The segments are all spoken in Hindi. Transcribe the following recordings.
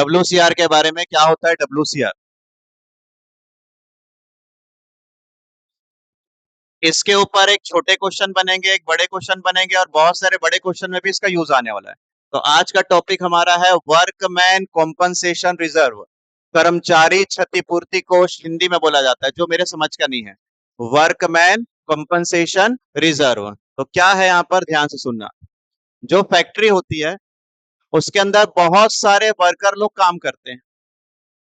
WCR के बारे में, क्या होता है WCR? इसके ऊपर एक छोटे क्वेश्चन बनेंगे, एक बड़े क्वेश्चन बनेंगे, और बहुत सारे बड़े क्वेश्चन में भी इसका यूज आने वाला है। तो आज का टॉपिक हमारा है वर्कमैन कॉम्पनसेशन रिजर्व। कर्मचारी क्षतिपूर्ति कोष हिंदी में बोला जाता है, जो मेरे समझ का नहीं है। वर्कमैन कॉम्पनसेशन रिजर्व तो क्या है, यहाँ पर ध्यान से सुनना। जो फैक्ट्री होती है उसके अंदर बहुत सारे वर्कर लोग काम करते हैं।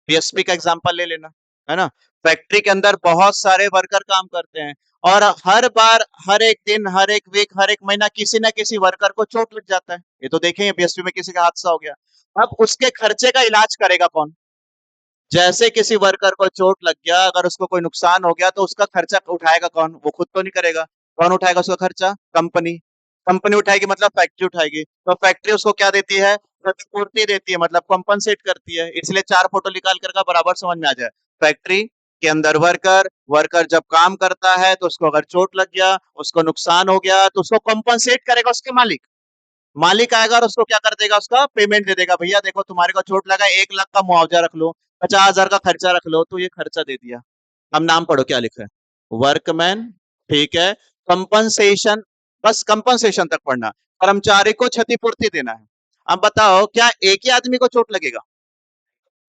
बीएसपी का एग्जांपल ले लेना, है ना। फैक्ट्री के अंदर बहुत सारे वर्कर काम करते हैं, और हर बार, हर एक दिन, हर एक वीक, हर एक महीना किसी ना किसी वर्कर को चोट लग जाता है। ये तो देखेंगे बीएसपी में किसी का हादसा हो गया। अब उसके खर्चे का इलाज करेगा कौन? जैसे किसी वर्कर को चोट लग गया, अगर उसको कोई नुकसान हो गया, तो उसका खर्चा उठाएगा कौन? वो खुद तो नहीं करेगा। कौन उठाएगा उसका खर्चा? कंपनी। कंपनी उठाएगी मतलब फैक्ट्री उठाएगी। तो फैक्ट्री उसको क्या देती है? क्षतिपूर्ति देती है, मतलब कॉम्पनसेट करती है। इसलिए चार फोटो निकाल कर का बराबर समझ में आ जाए। फैक्ट्री के अंदर वर्कर, वर्कर जब काम करता है तो उसको अगर चोट लग गया, उसको नुकसान हो गया, तो उसको कॉम्पनसेट करेगा उसके मालिक। मालिक आएगा और उसको क्या कर देगा? उसका पेमेंट दे देगा। भैया देखो, तुम्हारे को चोट लगा, 1 लाख का मुआवजा रख लो, 50,000 का खर्चा रख लो। तो ये खर्चा दे दिया। अब नाम पढ़ो क्या लिखा है। वर्कमैन, ठीक है। कंपनसेशन, बस कंपनसेशन तक पढ़ना। कर्मचारी को क्षतिपूर्ति देना है। अब बताओ, क्या एक ही आदमी को चोट लगेगा?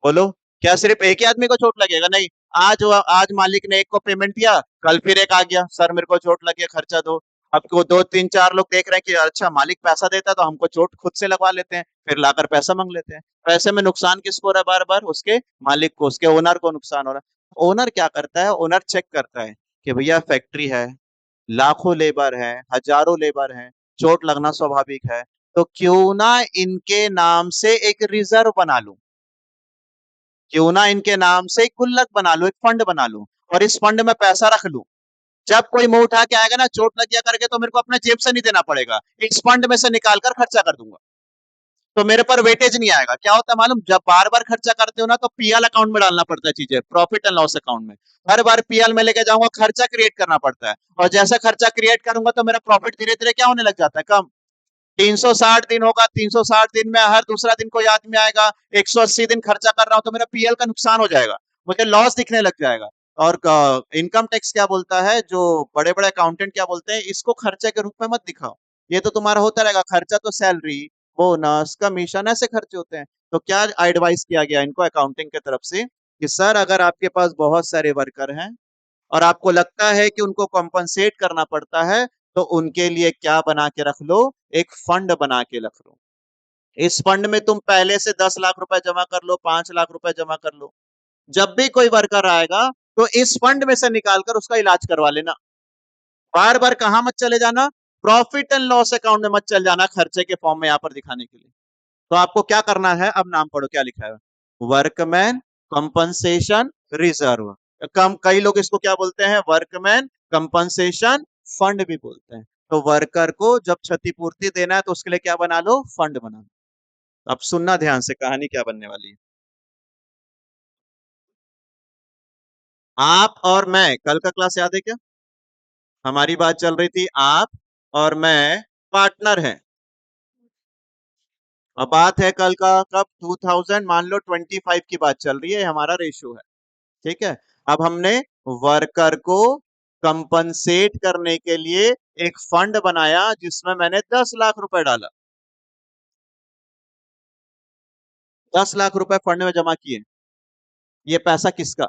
बोलो, क्या सिर्फ एक ही आदमी को चोट लगेगा? नहीं। आज मालिक ने एक को पेमेंट दिया, कल फिर एक आ गया, सर मेरे को चोट लगी है, खर्चा दो। अब को 2 3 4 लोग देख रहे हैं कि अच्छा मालिक पैसा देता तो हमको चोट खुद से लगवा लेते हैं, फिर लाकर पैसा मांग लेते हैं। पैसे में नुकसान किसको हो रहा है? बार बार उसके मालिक को, उसके ओनर को नुकसान हो रहा है। ओनर क्या करता है? ओनर चेक करता है कि भैया फैक्ट्री है, लाखों लेबर है, हजारों लेबर है, चोट लगना स्वाभाविक है, तो क्यों ना इनके नाम से एक रिजर्व बना लूं, क्यों ना इनके नाम से एक गुल्लक बना लूं, एक फंड बना लूं, और इस फंड में पैसा रख लूं। जब कोई मुंह उठा के आएगा ना, चोट लग गया करके, तो मेरे को अपने जेब से नहीं देना पड़ेगा, इस फंड में से निकाल कर खर्चा कर दूंगा। तो मेरे पर वेटेज नहीं आएगा। क्या होता है मालूम? जब बार बार खर्चा करते हो ना, तो पीएल अकाउंट में डालना पड़ता है चीजें, प्रॉफिट एंड लॉस अकाउंट में। हर बार पीएल में लेके जाऊंगा, खर्चा क्रिएट करना पड़ता है, और जैसा खर्चा क्रिएट करूंगा तो मेरा प्रॉफिट धीरे धीरे क्या होने लग जाता है? कम। 360 दिन होगा, 360 दिन में हर दूसरा दिन कोई आदमी आएगा, 180 दिन खर्चा कर रहा हूं, तो मेरा पीएल का नुकसान हो जाएगा, मुझे लॉस दिखने लग जाएगा। और इनकम टैक्स क्या बोलता है, जो बड़े बड़े अकाउंटेंट क्या बोलते हैं, इसको खर्चे के रूप में मत दिखाओ, ये तो तुम्हारा होता रहेगा खर्चा, तो सैलरी, बोनस, कमीशन, ऐसे खर्चे होते हैं। तो क्या एडवाइस किया गया इनको अकाउंटिंग की तरफ से कि सर, अगर आपके पास बहुत सारे वर्कर हैं और आपको लगता है कि उनको कॉम्पनसेट करना पड़ता है, तो उनके लिए क्या बना के रख लो? एक फंड बना के रख लो। इस फंड में तुम पहले से 10 लाख रुपए जमा कर लो, 5 लाख रुपए जमा कर लो। जब भी कोई वर्कर आएगा, तो इस फंड में से निकालकर उसका इलाज करवा लेना। बार बार कहां मत चले जाना? प्रॉफिट एंड लॉस अकाउंट में मत चल जाना, खर्चे के फॉर्म में यहाँ पर दिखाने के लिए। तो आपको क्या करना है? अब नाम पढ़ो क्या लिखा है। Workman compensation reserve. कम, कई लोग इसको क्या बोलते हैं? वर्कमैन कंपनसेशन फंड भी बोलते हैं। तो वर्कर को जब क्षतिपूर्ति देना है, तो उसके लिए क्या बना लो? फंड बना लो। अब सुनना ध्यान से, कहानी क्या बनने वाली है। आप और मैं, कल का क्लास याद है क्या? हमारी बात चल रही थी, आप और मैं पार्टनर हैं। अब बात है कल का, कब? 2000 मान लो 25 की बात चल रही है, हमारा रेशियो है, ठीक है। अब हमने वर्कर को कंपनसेट करने के लिए एक फंड बनाया, जिसमें मैंने 10 लाख रुपए डाला। 10 लाख रुपए फंड में जमा किए। ये पैसा किसका?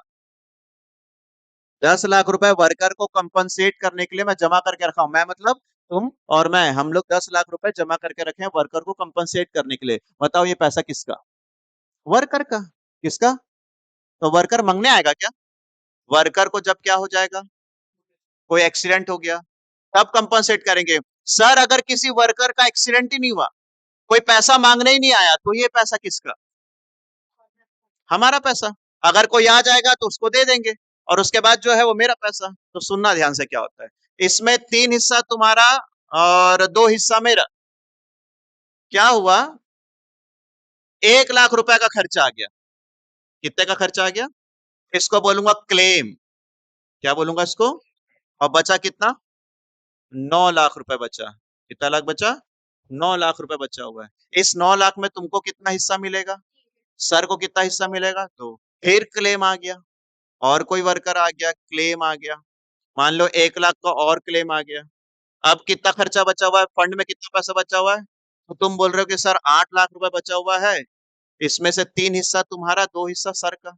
10 लाख रुपए वर्कर को कंपनसेट करने के लिए मैं जमा करके रखा हूं। मैं मतलब तुम और मैं, हम लोग 10 लाख रुपए जमा करके रखे हैं वर्कर को कंपनसेट करने के लिए। बताओ ये पैसा किसका? वर्कर का। किसका? तो वर्कर मांगने आएगा क्या? वर्कर को जब क्या हो जाएगा, कोई एक्सीडेंट हो गया, तब कंपनसेट करेंगे। सर, अगर किसी वर्कर का एक्सीडेंट ही नहीं हुआ, कोई पैसा मांगने ही नहीं आया, तो ये पैसा किसका? हमारा पैसा। अगर कोई आ जाएगा तो उसको दे देंगे, और उसके बाद जो है वो मेरा पैसा। तो सुनना ध्यान से क्या होता है। इसमें 3 हिस्सा तुम्हारा और 2 हिस्सा मेरा। क्या हुआ? 1 लाख रुपए का खर्चा आ गया। कितने का खर्चा आ गया? इसको बोलूंगा क्लेम। क्या बोलूंगा इसको? और बचा कितना? 9 लाख रुपए बचा। कितना लाख बचा? 9 लाख रुपए बचा हुआ है। इस 9 लाख में तुमको कितना हिस्सा मिलेगा? सर को कितना हिस्सा मिलेगा? 2। फिर क्लेम आ गया, और कोई वर्कर आ गया, क्लेम आ गया, मान लो 1 लाख का और क्लेम आ गया। अब कितना खर्चा बचा हुआ है, फंड में कितना पैसा बचा हुआ है? तो तुम बोल रहे हो कि सर 8 लाख रुपए बचा हुआ है, इसमें से 3 हिस्सा तुम्हारा, 2 हिस्सा सर का।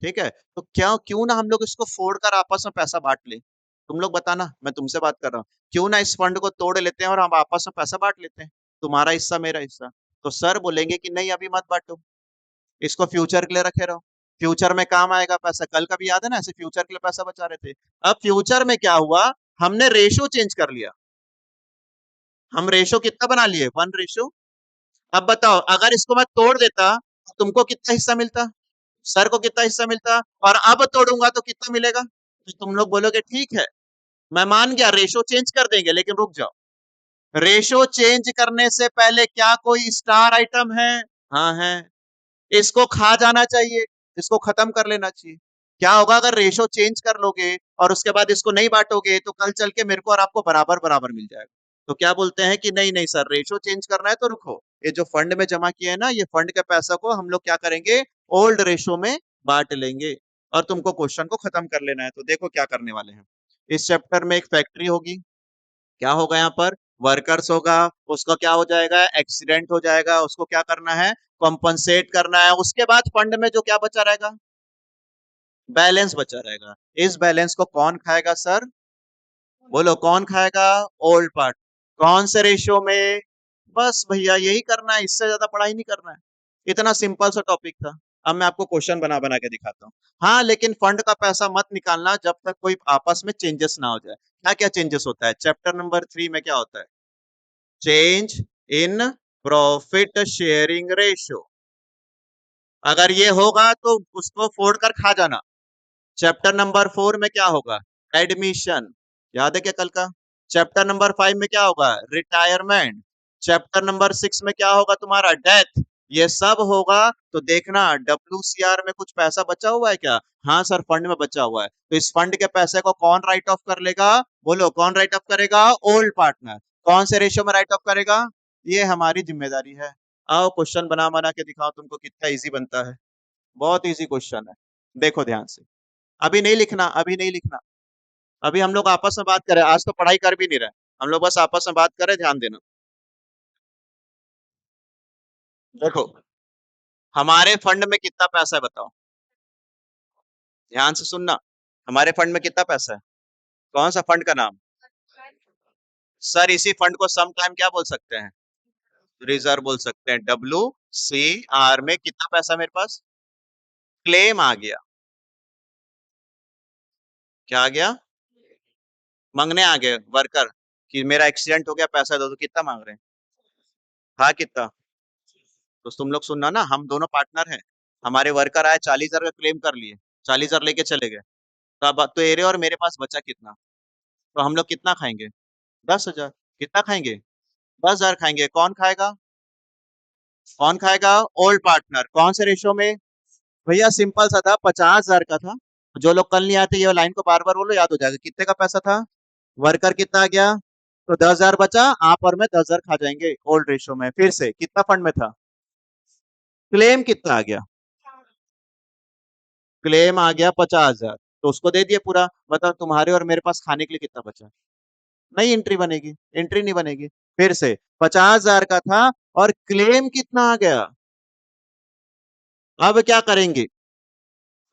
ठीक है, तो क्या क्यों ना हम लोग इसको फोड़ कर आपस में पैसा बांट ले? तुम लोग बताना, मैं तुमसे बात कर रहा हूँ। क्यों ना इस फंड को तोड़ लेते हैं और हम आपस में पैसा बांट लेते हैं, तुम्हारा हिस्सा मेरा हिस्सा। तो सर बोलेंगे कि नहीं अभी मत बांटो, इसको फ्यूचर के लिए रखे रहो, फ्यूचर में काम आएगा पैसा। कल का भी याद है ना, ऐसे फ्यूचर के लिए पैसा बचा रहे थे। अब फ्यूचर में क्या हुआ, हमने रेशो चेंज कर लिया। हम रेशो कितना बना लिए, 1:। अब बताओ, अगर इसको मैं तोड़ देता तो तुमको कितना हिस्सा मिलता, सर को कितना हिस्सा मिलता, और अब तोड़ूंगा तो कितना मिलेगा? तो तुम लोग बोलोगे ठीक है, मैं मान गया रेशो चेंज कर देंगे, लेकिन रुक जाओ, रेशो चेंज करने से पहले क्या कोई स्टार आइटम है? हाँ है। इसको खा जाना चाहिए, इसको खत्म कर लेना चाहिए। क्या होगा अगर रेशो चेंज कर लोगे और उसके बाद इसको नहीं बांटोगे, तो कल चल के मेरे को और आपको बराबर बराबर मिल जाएगा। तो क्या बोलते हैं कि नहीं नहीं सर, रेशो चेंज करना है तो रुको, ये जो फंड में जमा किया है ना, ये फंड के पैसा को हम लोग क्या करेंगे, ओल्ड रेशो में बांट लेंगे, और तुमको क्वेश्चन को खत्म कर लेना है। तो देखो क्या करने वाले हैं। इस चैप्टर में एक फैक्ट्री होगी, क्या होगा यहाँ पर, वर्कर्स होगा, उसका क्या हो जाएगा, एक्सीडेंट हो जाएगा, उसको क्या करना है, कॉम्पनसेट करना है। उसके बाद फंड में जो क्या बचा रहेगा, बैलेंस बचा रहेगा। इस बैलेंस को कौन खाएगा सर, बोलो कौन खाएगा, ओल्ड पार्ट। कौन से रेशियो में? बस भैया यही करना है, इससे ज्यादा पढ़ाई नहीं करना है। इतना सिंपल सा टॉपिक था। अब मैं आपको क्वेश्चन बना बना के दिखाता हूँ। हाँ, लेकिन फंड का पैसा मत निकालना जब तक कोई आपस में चेंजेस ना हो जाए। क्या क्या चेंजेस होता है चैप्टर नंबर 3 में, क्या होता है, change in profit sharing ratio. अगर ये होगा तो उसको फोड़ कर खा जाना। चैप्टर नंबर 4 में क्या होगा, एडमिशन, याद है क्या कल का? चैप्टर नंबर 5 में क्या होगा, रिटायरमेंट। चैप्टर नंबर 6 में क्या होगा तुम्हारा, डेथ। ये सब होगा। तो देखना WCR में कुछ पैसा बचा हुआ है क्या? हाँ सर, फंड में बचा हुआ है। तो इस फंड के पैसे को कौन राइट ऑफ कर लेगा, बोलो कौन राइट ऑफ करेगा, ओल्ड पार्टनर। कौन से रेशियो में राइट ऑफ करेगा, ये हमारी जिम्मेदारी है। आओ क्वेश्चन बना बना के दिखाओ तुमको कितना इजी बनता है। बहुत इजी क्वेश्चन है, देखो ध्यान से। अभी नहीं लिखना, अभी नहीं लिखना। अभी हम लोग आपस में बात करें, आज तो पढ़ाई कर भी नहीं रहे, हम लोग बस आपस में बात करें, ध्यान देना। देखो, हमारे फंड में कितना पैसा है बताओ, ध्यान से सुनना। हमारे फंड में कितना पैसा है, कौन सा फंड का नाम? सर इसी फंड को सम टाइम क्या बोल सकते हैं, रिजर्व बोल सकते हैं। WCR में कितना पैसा मेरे पास, क्लेम आ गया। क्या आ गया, मांगने आ गए वर्कर कि मेरा एक्सीडेंट हो गया, पैसा दो। तो कितना मांग रहे हैं, हाँ कितना? तो तुम लोग सुनना ना, हम दोनों पार्टनर हैं। हमारे वर्कर आए, 40,000 का क्लेम कर लिए, 40,000 लेके चले गए। तो अब तेरे और मेरे पास बचा कितना, तो हम लोग कितना खाएंगे, 10,000। कितना खाएंगे, 10,000 खाएंगे। कौन खाएगा, कौन खाएगा, ओल्ड पार्टनर। कौन से रेशो में? भैया सिंपल सा था, 50,000 का था। जो लोग कल नहीं आते, ये लाइन को बार बार बोलो, याद हो जाएगा। कितने का पैसा था, वर्कर कितना आ गया, तो 10,000 बचा, आप और मैं 10,000 खा जाएंगे ओल्ड रेशो में। फिर से कितना फंड में था, क्लेम कितना आ गया, क्लेम आ गया 50,000, तो उसको दे दिए पूरा। बताओ तुम्हारे और मेरे पास खाने के लिए कितना बचा, नहीं एंट्री बनेगी, एंट्री नहीं बनेगी। फिर से 50,000 का था, और क्लेम कितना आ गया। अब क्या करेंगे,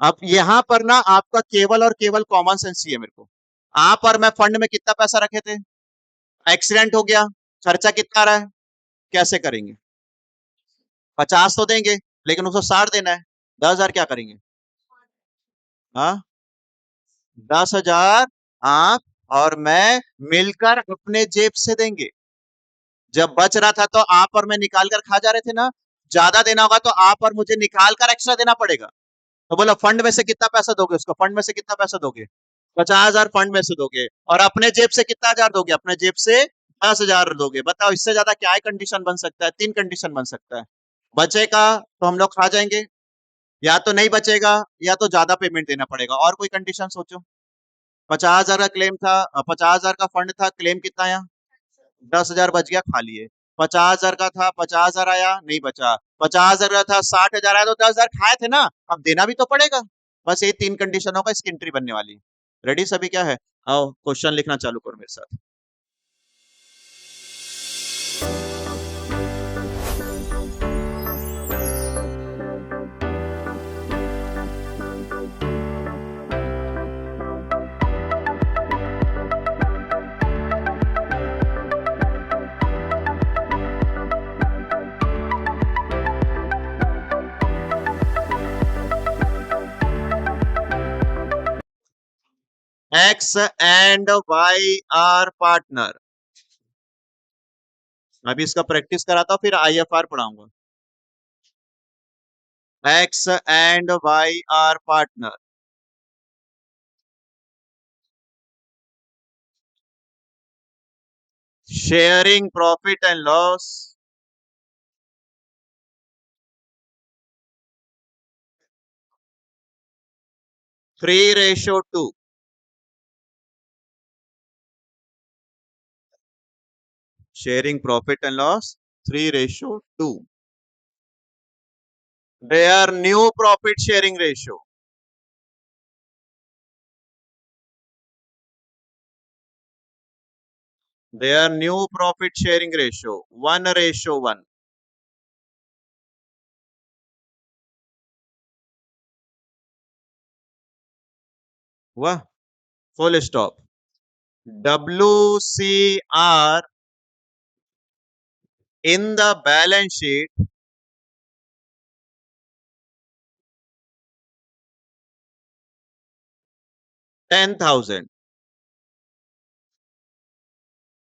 अब यहां पर ना आपका केवल और केवल कॉमन सेंस चाहिए मेरे को। आप और मैं फंड में कितना पैसा रखे थे, एक्सीडेंट हो गया, खर्चा कितना आ रहा है, कैसे करेंगे? 50 तो देंगे, लेकिन उसको 60 देना है, 10,000 क्या करेंगे, हाँ? 10,000 आप और मैं मिलकर अपने जेब से देंगे। जब बच रहा था तो आप और मैं निकाल कर खा जा रहे थे ना। ज्यादा देना होगा तो आप और मुझे निकाल कर एक्स्ट्रा देना पड़ेगा। तो बोलो फंड में से कितना पैसा दोगे उसको, फंड में से कितना पैसा दोगे, 50,000 फंड में से दोगे, और अपने जेब से कितना हजार दोगे, अपने जेब से 10,000 दोगे। बताओ इससे ज्यादा क्या कंडीशन बन सकता है, 3 कंडीशन बन सकता है। बचेगा तो हम लोग खा जाएंगे, या तो नहीं बचेगा, या तो ज्यादा पेमेंट देना पड़ेगा। और कोई कंडीशन सोचो। 50,000 का क्लेम था, 50,000 का फंड था, क्लेम कितना आया, 10,000 बच गया, खा लिए। 50,000 का था, 50,000 आया, नहीं बचा। 50,000 था, 60,000 आया तो 10,000 खाए थे ना, अब देना भी तो पड़ेगा। बस ये 3 कंडीशनों का इसकी एंट्री बनने वाली है। रेडी सभी? क्या है, आओ क्वेश्चन लिखना चालू करो मेरे साथ। X and Y are partner। अभी इसका प्रैक्टिस कराता हूं, फिर IFR पढ़ाऊंगा। X and Y are partner। Sharing profit and loss। 3:2। Sharing profit and loss 3:2। Their new profit sharing ratio। Their new profit sharing ratio 1:1। वाह, full stop. WCR in the balance sheet 10,000।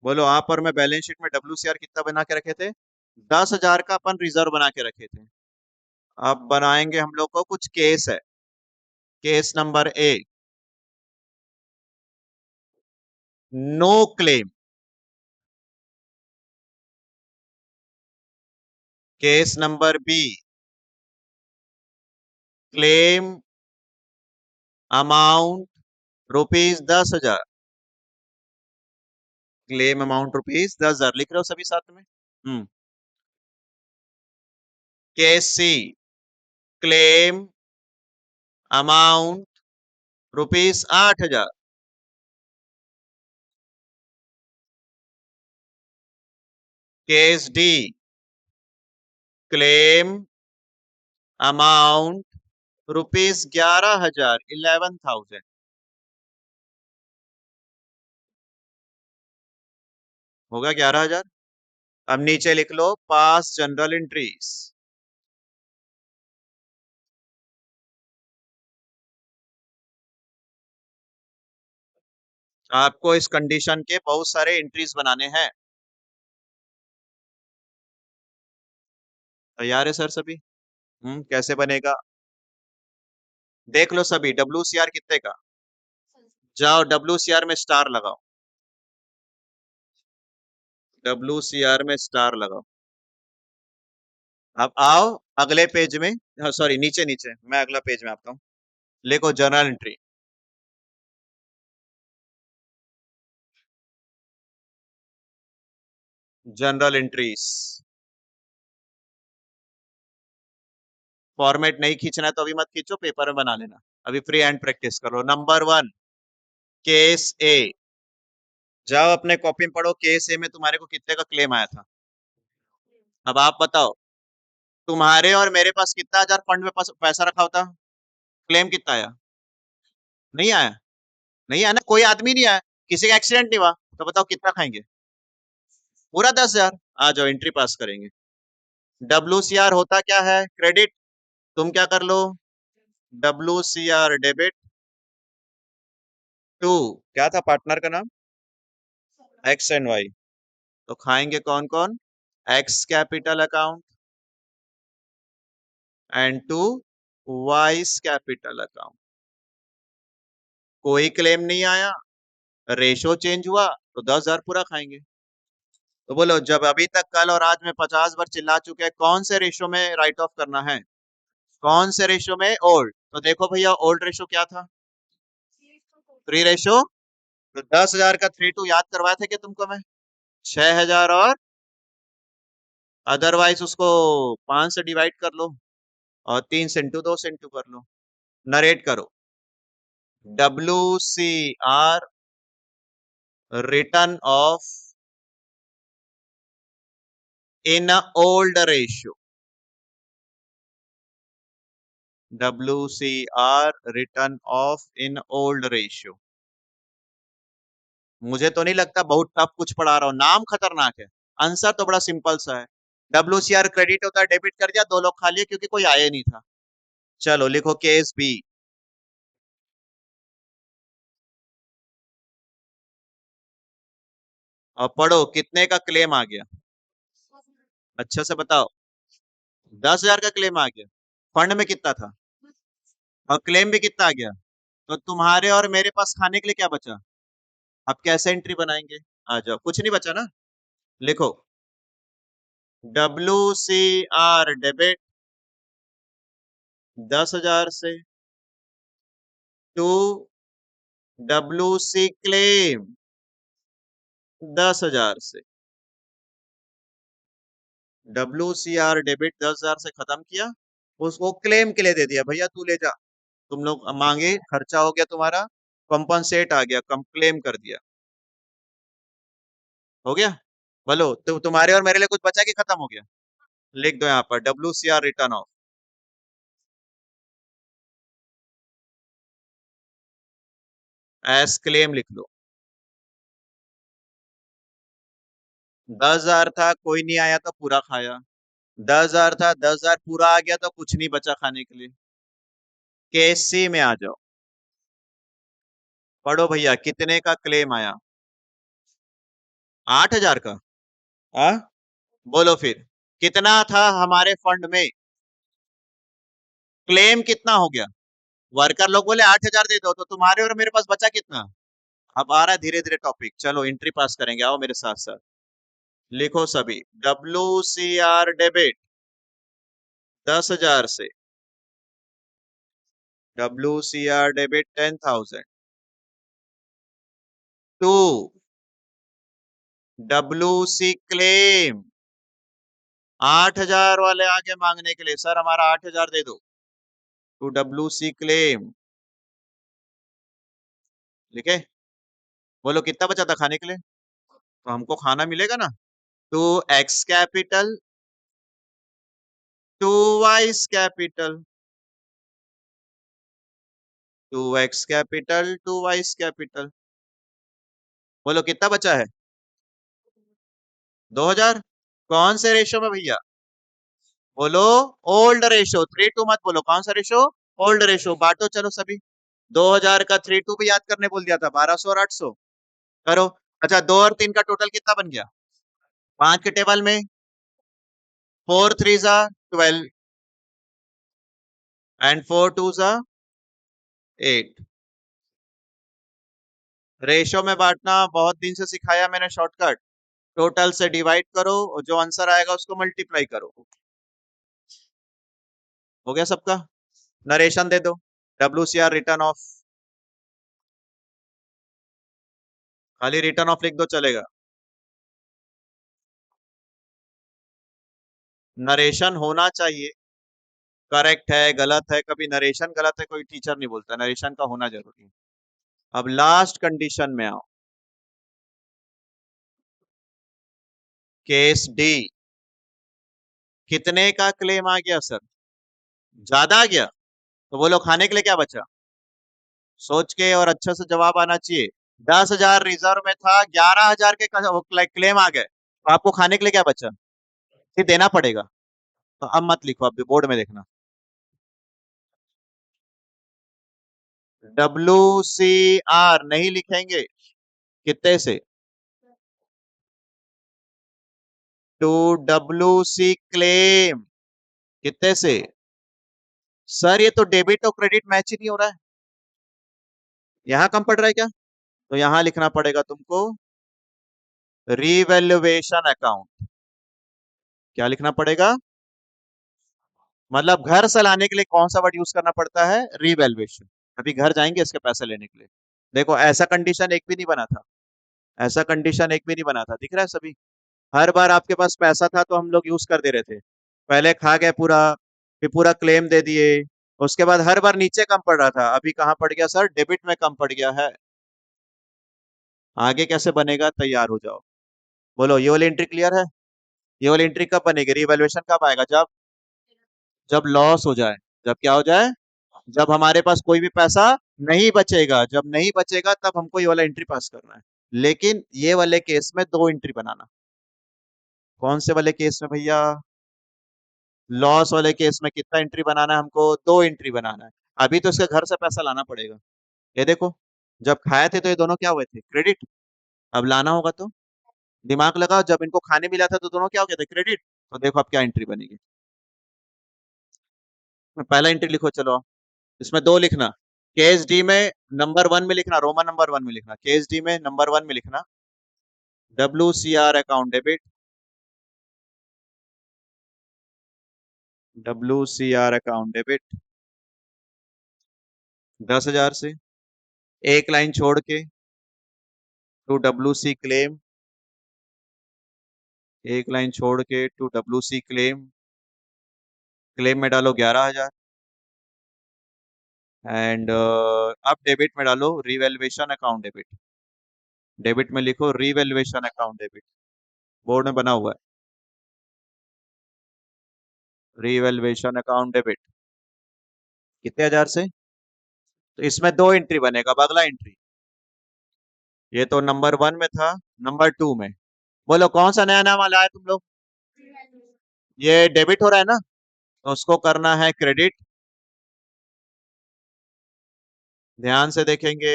बोलो आप और मैं बैलेंस शीट में WCR कितना बना के रखे थे? 10,000 का अपन रिजर्व बना के रखे थे। अब बनाएंगे हम लोग को कुछ केस है। Case number A, no claim. Case number B, claim amount ₹10,000। Claim amount ₹10,000 लिख रहे हो सभी साथ में? Case C, claim amount ₹8,000। Case D, claim amount ₹11,000, 11,000। होगा 11,000। अब नीचे लिख लो पास जनरल एंट्रीज। आपको इस कंडीशन के बहुत सारे एंट्रीज बनाने हैं। तैयार है सर सभी? कैसे बनेगा देख लो सभी। WCR कितने का? जाओ WCR में स्टार लगाओ। WCR में स्टार लगाओ। अब आओ अगले पेज में। हाँ सॉरी, नीचे नीचे, मैं अगला पेज में आता हूँ। लिखो journal entry. General entries. Format नहीं खींचना है तो अभी मत खींचो, पेपर में बना लेना। अभी फ्री हैंड प्रैक्टिस करो। नंबर 1, केस ए। जाओ अपने कॉपी में पढ़ो, केस ए में तुम्हारे को कितने का क्लेम आया था। अब आप बताओ, तुम्हारे और मेरे पास कितना हजार फंड में पैसा रखा होता? क्लेम कितना आया? नहीं आया? नहीं आया ना, कोई आदमी नहीं आया, किसी का एक्सीडेंट नहीं हुआ, तो बताओ कितना खाएंगे? पूरा 10,000। आ जाओ एंट्री पास करेंगे। WCR होता क्या है? क्रेडिट। तुम क्या कर लो, WCR डेबिट टू, क्या था पार्टनर का नाम? X and Y। तो खाएंगे कौन कौन? X capital account and to Y capital account. कोई क्लेम नहीं आया, रेशो चेंज हुआ, तो 10,000 पूरा खाएंगे। तो बोलो, जब अभी तक कल और आज में 50 बार चिल्ला चुके हैं, कौन से रेशो में राइट ऑफ करना है? कौन से रेशो में? ओल्ड। तो देखो भैया, ओल्ड रेशो क्या था? 3:। तो 10,000 का 3:2 याद करवाए थे कि तुमको मैं? 6,000 और अदरवाइज उसको 5 से डिवाइड कर लो और 3 से इंटू 2 से इंटू कर लो। नरेट करो। WCR written of in old ratio. WCR written of in old ratio. मुझे तो नहीं लगता बहुत टफ कुछ पढ़ा रहा हूं, नाम खतरनाक है, आंसर तो बड़ा सिंपल सा है। WCR क्रेडिट होता है, डेबिट कर दिया, 2 लोग खा लिए क्योंकि कोई आया नहीं था। चलो लिखो केस बी। और पढ़ो कितने का क्लेम आ गया, अच्छा से बताओ। 10,000 का क्लेम आ गया। फंड में कितना था और क्लेम भी कितना आ गया, तो तुम्हारे और मेरे पास खाने के लिए क्या बचा। अब कैसे एंट्री बनाएंगे, आ जाओ, कुछ नहीं बचा ना। लिखो WCR डेबिट 10,000 से टू WC क्लेम 10,000 से। WCR डेबिट 10,000 से खत्म किया, उसको क्लेम के लिए दे दिया, भैया तू ले जा, तुम लोग मांगे, खर्चा हो गया तुम्हारा, कंपनसेट आ गया, कम क्लेम कर दिया, हो गया। बोलो तो तुम्हारे और मेरे लिए कुछ बचा कि खत्म हो गया। लिख दो यहाँ पर WCR written of, S claim लिख लो। 10,000 था, कोई नहीं आया तो पूरा खाया। 10,000 था, 10,000 पूरा आ गया तो कुछ नहीं बचा खाने के लिए। केस सी में आ जाओ, पढ़ो भैया कितने का क्लेम आया। 8,000 का। आ? बोलो फिर कितना था हमारे फंड में, क्लेम कितना हो गया। वर्कर लोग बोले 8,000 दे दो, तो तुम्हारे और मेरे पास बचा कितना। अब आ रहा है धीरे धीरे टॉपिक, चलो एंट्री पास करेंगे, आओ मेरे साथ साथ। लिखो सभी, WCR डेबिट 10,000 से WCR debit 10,000 to WC claim 8,000 वाले आगे मांगने के लिए, सर हमारा 8,000 दे दो, टू WC क्लेम। लिखे, बोलो कितना बचा था खाने के लिए, तो हमको खाना मिलेगा ना। To X capital to Y capital, to X capital to Y capital. बोलो कितना बचा है, 2,000। कौन से रेशो में भैया, बोलो ओल्ड रेशो, 3:2 मत बोलो, कौन सा रेशो, ओल्ड रेशो। बांटो चलो सभी, 2,000 का 3:2 भी याद करने बोल दिया था, 1,200 और 800 करो। अच्छा 2 और 3 का टोटल कितना बन गया, 5 के टेबल में 4 3 जा 12 एंड 4 2 जा 8। रेशो में बांटना बहुत दिन से सिखाया मैंने शॉर्टकट, टोटल से डिवाइड करो और जो आंसर आएगा उसको मल्टीप्लाई करो। हो गया सबका, नरेशन दे दो, WCR रिटर्न ऑफ, खाली रिटर्न ऑफ लिख दो चलेगा। नरेशन होना चाहिए, करेक्ट है गलत है, कभी नरेशन गलत है कोई टीचर नहीं बोलता, नरेशन का होना जरूरी है। अब लास्ट कंडीशन में आओ, केस डी। कितने का क्लेम आ गया सर, ज्यादा आ गया, तो बोलो खाने के लिए क्या बचा, सोच के और अच्छा से जवाब आना चाहिए। 10,000 रिजर्व में था, 11,000 के क्लेम आ गए, तो आपको खाने के लिए क्या बचा, फिर देना पड़ेगा। तो अब मत लिखो, अब बोर्ड में देखना। WCR नहीं लिखेंगे, कितने से, टू WC क्लेम, कितने से। सर ये तो डेबिट और क्रेडिट मैच ही नहीं हो रहा है, यहाँ कम पड़ रहा है क्या, तो यहाँ लिखना पड़ेगा तुमको रिवैल्यूएशन अकाउंट। क्या लिखना पड़ेगा, मतलब घर चलाने के लिए कौन सा वर्ड यूज करना पड़ता है, रिवैल्यूएशन। अभी घर जाएंगे इसके पैसे लेने के लिए। देखो ऐसा कंडीशन एक भी नहीं बना था, ऐसा कंडीशन एक भी नहीं बना था, दिख रहा है सभी। हर बार आपके पास पैसा था तो हम लोग यूज कर दे रहे थे, पहले खा गए पूरा, फिर पूरा क्लेम दे दिए, उसके बाद हर बार नीचे कम पड़ रहा था, अभी कहाँ पड़ गया सर, डेबिट में कम पड़ गया है। आगे कैसे बनेगा, तैयार हो जाओ। बोलो, ये वाली एंट्री क्लियर है? ये वाली एंट्री कब बनेगी, रिवैल्यूएशन कब आएगा, जब जब लॉस हो जाए, जब क्या हो जाए, जब हमारे पास कोई भी पैसा नहीं बचेगा, जब नहीं बचेगा तब हमको ये वाला एंट्री पास करना है। लेकिन ये वाले केस में दो एंट्री बनाना। कौन से वाले केस में भैया? लॉस वाले केस में कितना एंट्री बनाना है हमको, दो एंट्री बनाना है। अभी तो इसके घर से पैसा लाना पड़ेगा। ये देखो, जब खाए थे तो ये दोनों क्या हुए थे, क्रेडिट। अब लाना होगा तो दिमाग लगाओ, जब इनको खाने मिला था तो दोनों क्या हो गए थे, क्रेडिट। तो देखो अब क्या एंट्री बनेगी। पहला एंट्री लिखो चलो, इसमें दो लिखना। केस डी में नंबर वन में लिखना, रोमन नंबर वन में लिखना, केस डी में नंबर वन में लिखना, WCR account debit, WCR account debit 10,000 से, एक लाइन छोड़ के टू WC क्लेम, एक लाइन छोड़ के टू WC क्लेम, क्लेम में डालो 11,000, एंड अब डेबिट में डालो रिवेल्युएशन अकाउंट डेबिट, डेबिट में लिखो रिवेल्युएशन अकाउंट डेबिट, बोर्ड में बना हुआ है, रिवेल्युएशन अकाउंट डेबिट कितने हजार से। तो इसमें दो एंट्री बनेगा, अब अगला एंट्री, ये तो नंबर वन में था, नंबर टू में, बोलो कौन सा नया नाम लाया तुम लोग, ये डेबिट हो रहा है ना, तो उसको करना है क्रेडिट। ध्यान से देखेंगे,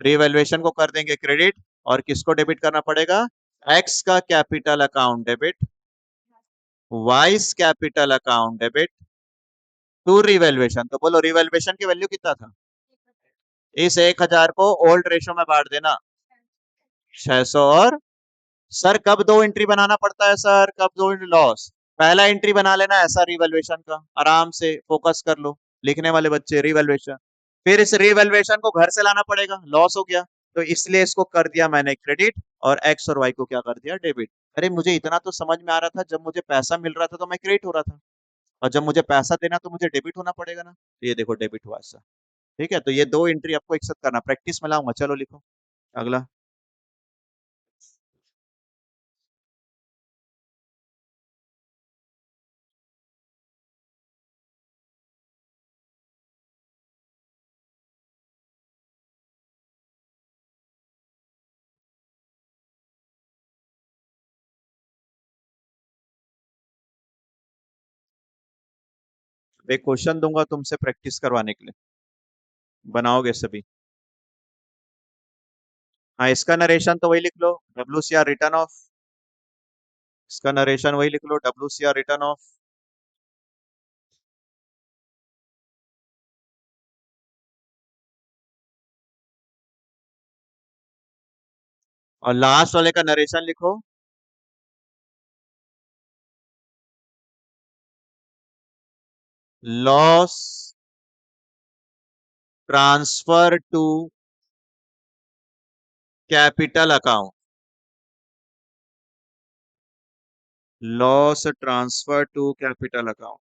रिवैल्यूएशन को कर देंगे क्रेडिट, और किसको डेबिट करना पड़ेगा, एक्स का capital account debit, Y capital account debit to revaluation. तो बोलो रिवैल्यूएशन की वैल्यू कितना था, इस 1,000 को ओल्ड रेशो में बांट देना, 600 और, सर कब दो एंट्री बनाना पड़ता है सर, कब दो एंट्री, लॉस, पहला एंट्री बना लेना ऐसा रिवैल्यूएशन का, आराम से फोकस कर लो लिखने वाले बच्चे, रिवैल्यूएशन, फिर इस रिवैल्यूएशन को घर से लाना पड़ेगा, लॉस हो गया, तो इसलिए इसको कर दिया मैंने क्रेडिट, और एक्स और वाई को क्या कर दिया, डेबिट। अरे मुझे इतना तो समझ में आ रहा था, जब मुझे पैसा मिल रहा था तो मैं क्रेडिट हो रहा था, और जब मुझे पैसा देना तो मुझे डेबिट होना पड़ेगा ना, तो ये देखो डेबिट हुआ ऐसा। ठीक है, तो ये दो एंट्री आपको एक साथ करना, प्रैक्टिस में लाऊंगा, चलो लिखो अगला। एक क्वेश्चन दूंगा तुमसे प्रैक्टिस करवाने के लिए, बनाओगे सभी। हाँ, इसका नरेशन तो वही लिख लो, WCR रिटर्न ऑफ, इसका नरेशन वही लिख लो, WCR रिटर्न ऑफ, और लास्ट वाले का नरेशन लिखो, loss transfer to capital account, loss transfer to capital account,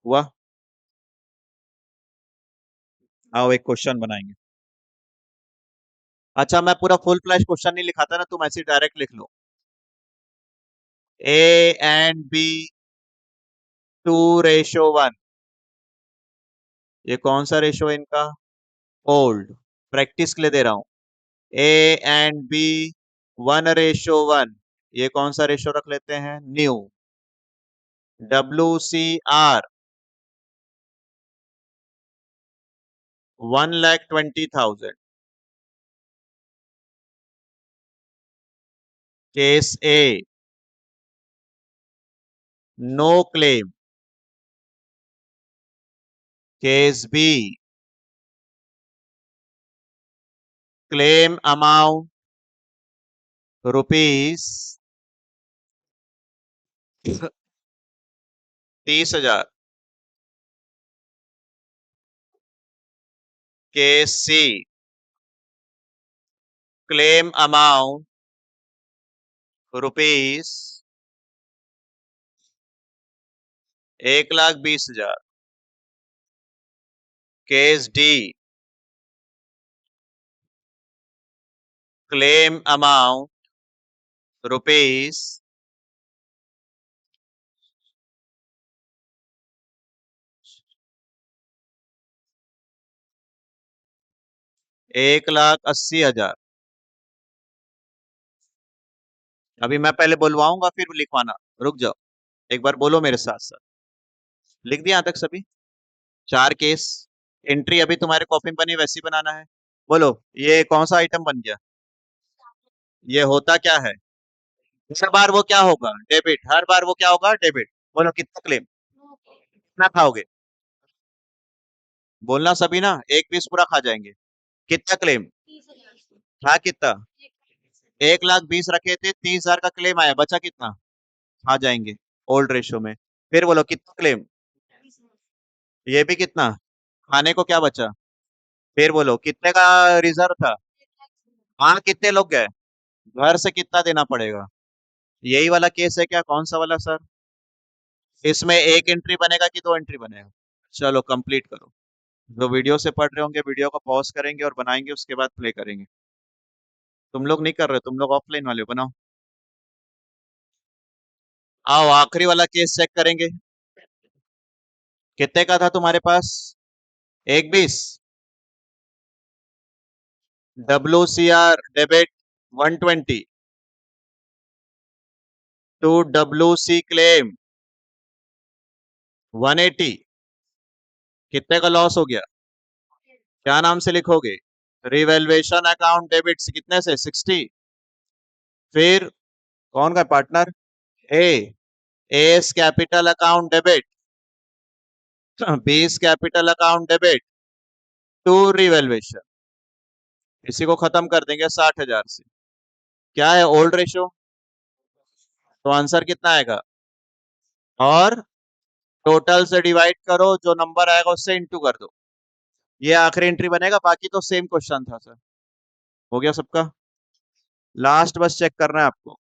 हुआ। आओ एक क्वेश्चन बनाएंगे। अच्छा, मैं पूरा फुल फ्लैश क्वेश्चन नहीं लिखाता ना, तुम ऐसे डायरेक्ट लिख लो, A and B 2:1, ये कौन सा रेशो है इनका, ओल्ड, प्रैक्टिस के लिए दे रहा हूं, A and B 1:1, ये कौन सा रेशो रख लेते हैं, new, WCR 1,20,000, case A no claim, case B claim amount rupees 30,000, case C, claim amount rupees 1,20,000। Case D, claim amount rupees 1,80,000। अभी मैं पहले बुलवाऊंगा फिर लिखवाना, रुक जाओ, एक बार बोलो मेरे साथ साथ। लिख दिया यहाँ तक सभी? 4 केस, एंट्री अभी तुम्हारे कॉपी में बनी वैसी बनाना है। बोलो ये कौन सा आइटम बन गया? ये होता क्या है? हर बार वो क्या होगा? डेबिट। हर बार वो क्या होगा? डेबिट। बोलो कितना क्लेम, कितना खाओगे? बोलना सभी ना, एक पीस पूरा खा जाएंगे। कितना क्लेम था? कितना? 1,20,000 रखे थे, 30,000 का क्लेम आया, बचा कितना? खा जाएंगे ओल्ड रेशियो में। फिर बोलो कितना क्लेम? ये भी कितना? खाने को क्या बचा? फिर बोलो कितने का रिजर्व था? हाँ, कितने लोग गए? घर से कितना देना पड़ेगा? यही वाला केस है क्या? कौन सा वाला सर? इसमें एक एंट्री बनेगा कि 2 एंट्री बनेगा? चलो कंप्लीट करो। जो वीडियो से पढ़ रहे होंगे वीडियो को पॉज करेंगे और बनाएंगे, उसके बाद प्ले करेंगे। तुम लोग नहीं कर रहे, तुम लोग ऑफलाइन वाले हो, बनाओ। आओ आखिरी वाला केस चेक करेंगे। कितने का था तुम्हारे पास? 1,20। WCR debit 120 to WC claim 180। कितने का लॉस हो गया? क्या नाम से लिखोगे? रिवेल्युएशन अकाउंट डेबिट से कितने से? 60। फिर कौन का partner? A's capital account debit 20 capital account debit to revaluation. इसी को खत्म कर देंगे 60,000 से। क्या है ओल्ड रेशियो? तो आंसर कितना आएगा? और टोटल से डिवाइड करो, जो नंबर आएगा उससे इंटू कर दो। ये आखिरी एंट्री बनेगा, बाकी तो सेम क्वेश्चन था सर। हो गया सबका? लास्ट बस चेक करना है आपको।